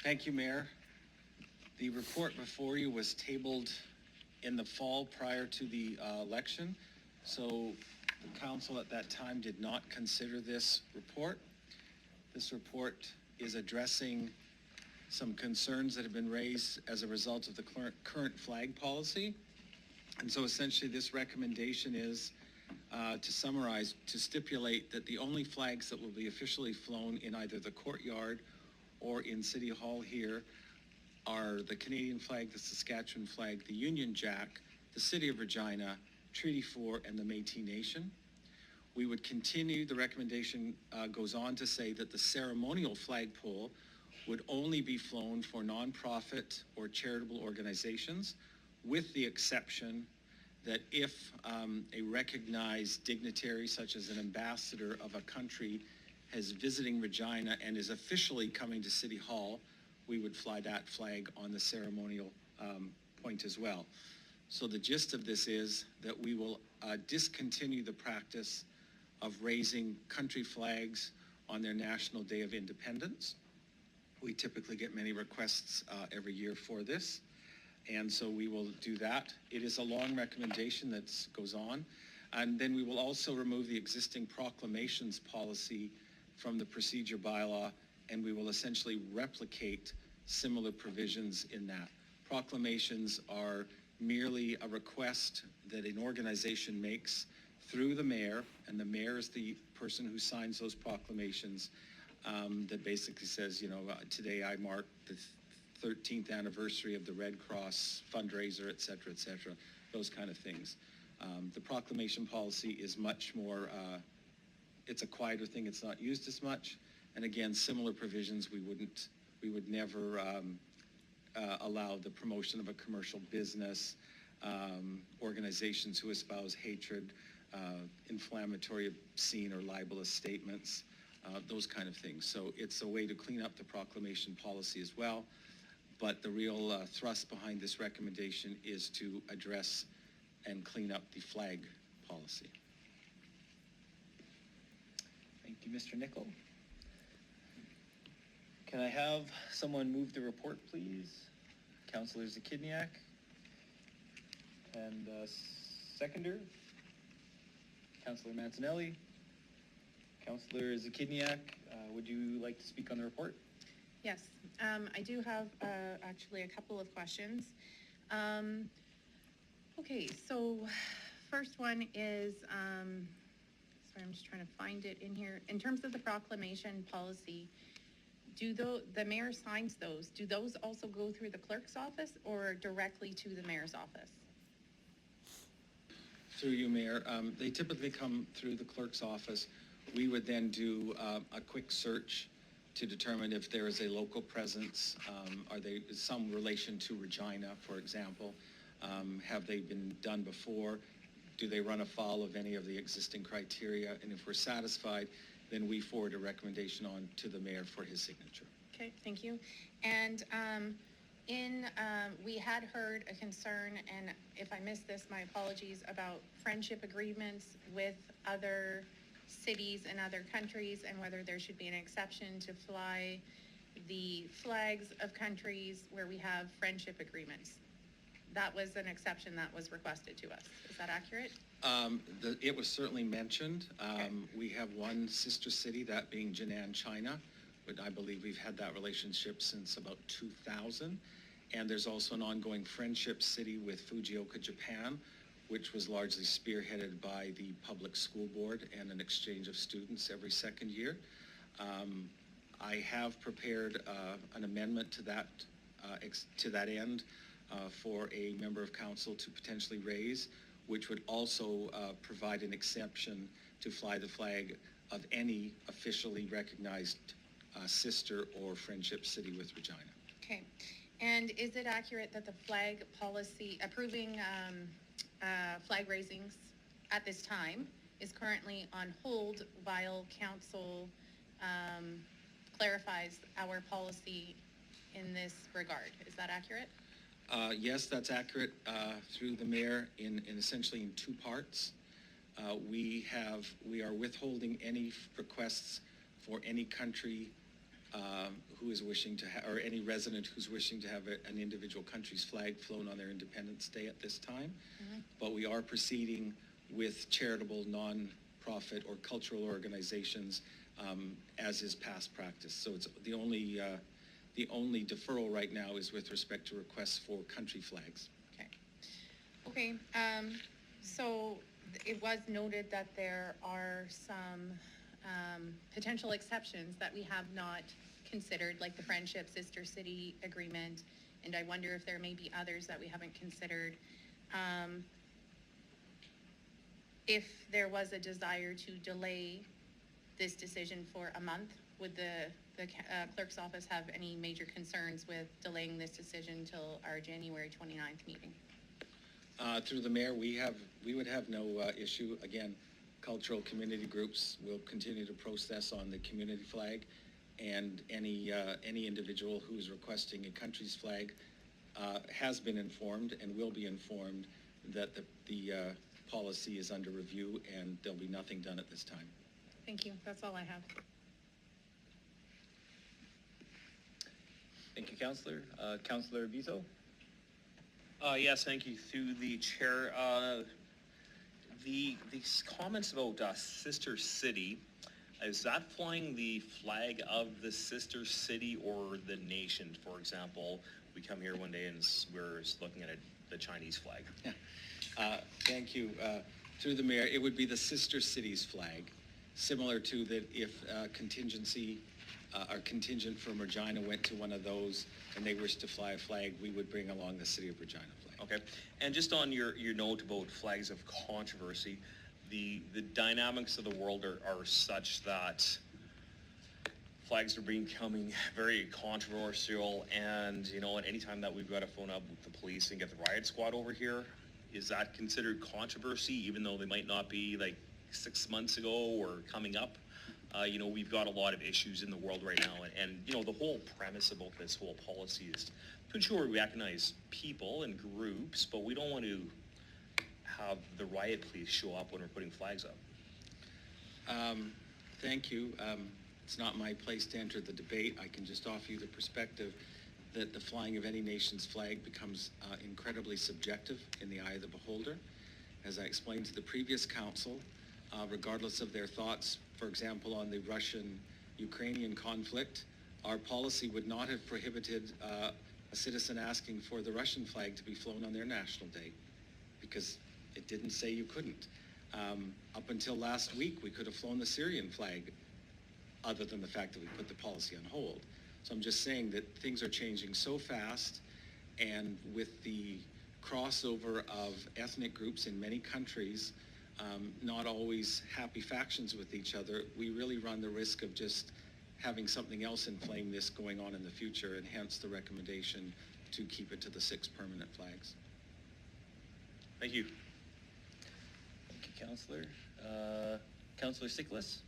Thank you, Mayor. The report before you was tabled in the fall prior to the election, so the council at that time did not consider this report. This report is addressing some concerns that have been raised as a result of the current flag policy. And so essentially this recommendation is, to summarize, to stipulate that the only flags that will be officially flown in either the courtyard or in City Hall here are the Canadian flag, the Saskatchewan flag, the Union Jack, the City of Regina, Treaty 4, and the Métis Nation. We would continue, the recommendation goes on to say that the ceremonial flagpole would only be flown for nonprofit or charitable organizations, with the exception that if a recognized dignitary, such as an ambassador of a country, is visiting Regina and is officially coming to City Hall, we would fly that flag on the ceremonial point as well. So the gist of this is that we will discontinue the practice of raising country flags on their National Day of Independence. We typically get many requests every year for this, and so we will do that. It is a long recommendation that goes on, and then we will also remove the existing proclamations policy from the procedure bylaw, and we will essentially replicate similar provisions in that. Proclamations are merely a request that an organization makes through the mayor, and the mayor is the person who signs those proclamations, that basically says, you know, today I mark the 13th anniversary of the Red Cross fundraiser, et cetera, those kind of things. The proclamation policy is much more, it's a quieter thing, it's not used as much. And again, similar provisions, we would never allow the promotion of a commercial business, organizations who espouse hatred, inflammatory, obscene, or libelous statements, those kind of things. So it's a way to clean up the proclamation policy as well. But the real thrust behind this recommendation is to address and clean up the flag policy. Thank you, Mr. Nicol. Can I have someone move the report, please? Councillor Zachidniak. And seconder, Councillor Mancinelli. Councillor Zachidniak, would you like to speak on the report? Yes, I do have actually a couple of questions. Okay, so first one is, sorry, I'm just trying to find it in here. In terms of the proclamation policy, do the mayor signs those? Do those also go through the clerk's office or directly to the mayor's office? Through you, Mayor. They typically come through the clerk's office. We would then do a quick search to determine if there is a local presence. Are they some relation to Regina, for example? Have they been done before? Do they run afoul of any of the existing criteria? And if we're satisfied, then we forward a recommendation on to the mayor for his signature. Okay, thank you. And we had heard a concern, and if I missed this, my apologies, about friendship agreements with other cities and other countries, and whether there should be an exception to fly the flags of countries where we have friendship agreements. That was an exception that was requested to us. Is that accurate? It was certainly mentioned. Okay. We have one sister city, that being Jinan, China, but I believe we've had that relationship since about 2000. And there's also an ongoing friendship city with Fukuoka, Japan, which was largely spearheaded by the public school board and an exchange of students every second year. I have prepared an amendment to that end for a member of council to potentially raise, which would also provide an exception to fly the flag of any officially recognized sister or friendship city with Regina. Okay. And is it accurate that the flag policy approving flag raisings at this time is currently on hold while council clarifies our policy in this regard? Is that accurate? Yes, that's accurate through the mayor in essentially in two parts. We are withholding any requests for any country who is wishing to or any resident who's wishing to have an individual country's flag flown on their Independence Day at this time. But we are proceeding with charitable, non-profit, or cultural organizations, as is past practice. So it's the only deferral right now is with respect to requests for country flags. Okay, so it was noted that there are some potential exceptions that we have not considered, like the Friendship Sister City Agreement, and I wonder if there may be others that we haven't considered. If there was a desire to delay this decision for a month, would the clerk's office have any major concerns with delaying this decision till our January 29th meeting? Through the mayor, we would have no issue. Again, cultural community groups will continue to process on the community flag, and any individual who is requesting a country's flag has been informed and will be informed that the policy is under review, and there'll be nothing done at this time. Thank you. That's all I have. Thank you, Councillor. Councillor Vito? Yes, thank you. Through the chair, these comments about sister city, is that flying the flag of the sister city or the nation? For example, we come here one day and we're looking at the Chinese flag. Thank you. Through the mayor, it would be the sister city's flag, similar to that if contingency our contingent from Regina went to one of those and they wish to fly a flag, we would bring along the City of Regina flag. Okay. And just on your note about flags of controversy, the dynamics of the world are such that flags are becoming very controversial, and you know, at any time that we've got to phone up with the police and get the riot squad over here, is that considered controversy, even though they might not be like 6 months ago or coming up? You know, we've got a lot of issues in the world right now, and you know, the whole premise about this whole policy is to ensure we recognize people and groups, but we don't want to have the riot police show up when we're putting flags up. Thank you. It's not my place to enter the debate. I can just offer you the perspective that the flying of any nation's flag becomes incredibly subjective in the eye of the beholder. As I explained to the previous council, regardless of their thoughts, for example, on the Russian-Ukrainian conflict, our policy would not have prohibited a citizen asking for the Russian flag to be flown on their national day, because it didn't say you couldn't. Up until last week, we could have flown the Syrian flag, other than the fact that we put the policy on hold. So I'm just saying that things are changing so fast, and with the crossover of ethnic groups in many countries, not always happy factions with each other, we really run the risk of just having something else inflame this going on in the future, and hence the recommendation to keep it to the 6 permanent flags. Thank you. Thank you, Councillor. Councillor Siklis?